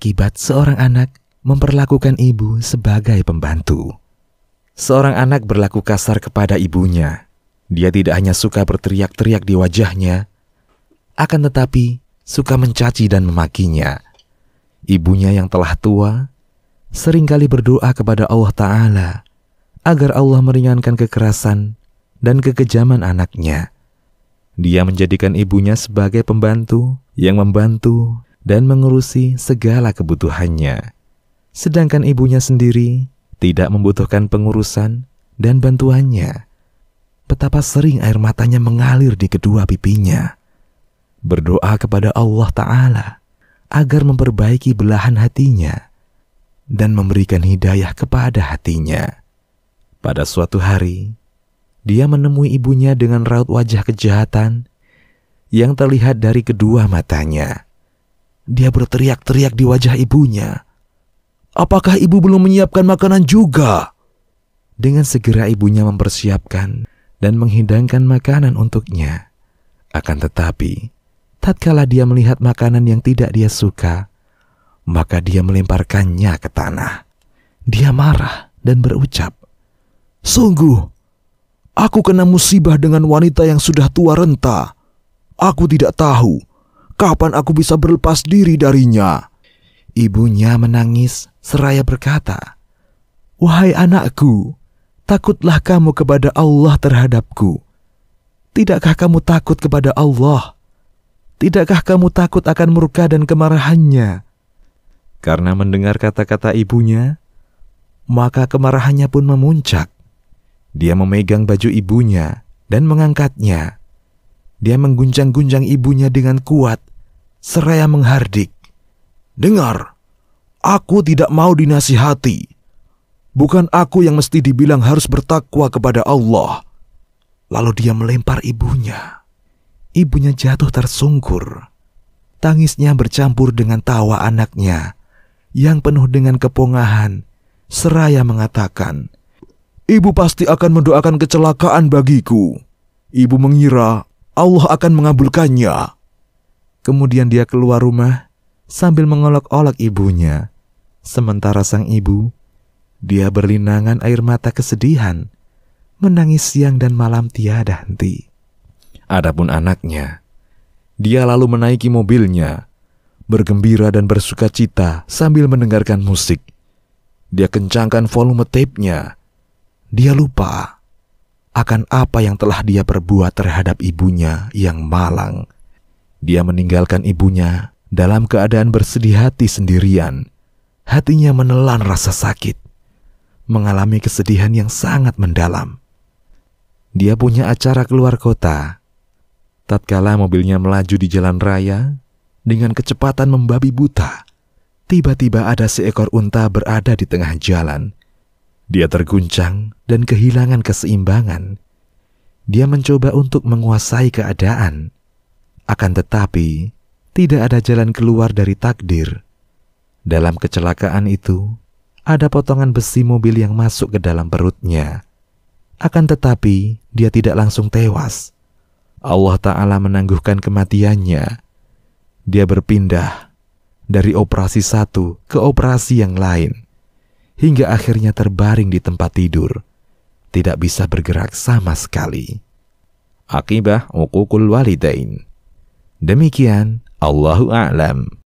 akibat seorang anak memperlakukan ibu sebagai pembantu. Seorang anak berlaku kasar kepada ibunya. Dia tidak hanya suka berteriak-teriak di wajahnya, akan tetapi suka mencaci dan memakinya. Ibunya yang telah tua seringkali berdoa kepada Allah Ta'ala agar Allah meringankan kekerasan dan kekejaman anaknya. Dia menjadikan ibunya sebagai pembantu yang membantu dan mengurusi segala kebutuhannya. Sedangkan ibunya sendiri tidak membutuhkan pengurusan dan bantuannya. Betapa sering air matanya mengalir di kedua pipinya. Berdoa kepada Allah Ta'ala agar memperbaiki belahan hatinya dan memberikan hidayah kepada hatinya. Pada suatu hari, dia menemui ibunya dengan raut wajah kejahatan yang terlihat dari kedua matanya. Dia berteriak-teriak di wajah ibunya, "Apakah ibu belum menyiapkan makanan juga?" Dengan segera ibunya mempersiapkan dan menghidangkan makanan untuknya. Akan tetapi, tatkala dia melihat makanan yang tidak dia suka, maka dia melemparkannya ke tanah. Dia marah dan berucap, "Sungguh, aku kena musibah dengan wanita yang sudah tua renta. Aku tidak tahu kapan aku bisa berlepas diri darinya." Ibunya menangis seraya berkata, "Wahai anakku, takutlah kamu kepada Allah terhadapku. Tidakkah kamu takut kepada Allah? Tidakkah kamu takut akan murka dan kemarahannya?" Karena mendengar kata-kata ibunya, maka kemarahannya pun memuncak. Dia memegang baju ibunya dan mengangkatnya. Dia mengguncang-guncang ibunya dengan kuat, seraya menghardik, "Dengar, aku tidak mau dinasihati. Bukan aku yang mesti dibilang harus bertakwa kepada Allah." Lalu dia melempar ibunya. Ibunya jatuh tersungkur. Tangisnya bercampur dengan tawa anaknya yang penuh dengan kepongahan, seraya mengatakan, "Ibu pasti akan mendoakan kecelakaan bagiku. Ibu mengira Allah akan mengabulkannya." Kemudian dia keluar rumah sambil mengolok-olok ibunya. Sementara sang ibu, dia berlinangan air mata kesedihan, menangis siang dan malam tiada henti. Adapun anaknya, dia lalu menaiki mobilnya, bergembira dan bersuka cita sambil mendengarkan musik. Dia kencangkan volume tape-nya. Dia lupa akan apa yang telah dia perbuat terhadap ibunya yang malang. Dia meninggalkan ibunya dalam keadaan bersedih hati sendirian. Hatinya menelan rasa sakit, mengalami kesedihan yang sangat mendalam. Dia punya acara keluar kota. Tatkala mobilnya melaju di jalan raya dengan kecepatan membabi buta, tiba-tiba ada seekor unta berada di tengah jalan. Dia terguncang dan kehilangan keseimbangan. Dia mencoba untuk menguasai keadaan. Akan tetapi, tidak ada jalan keluar dari takdir. Dalam kecelakaan itu, ada potongan besi mobil yang masuk ke dalam perutnya. Akan tetapi, dia tidak langsung tewas. Allah Ta'ala menangguhkan kematiannya. Dia berpindah dari operasi satu ke operasi yang lain, hingga akhirnya terbaring di tempat tidur, tidak bisa bergerak sama sekali. Akibah uququl walidain. Demikian, Allahu a'lam.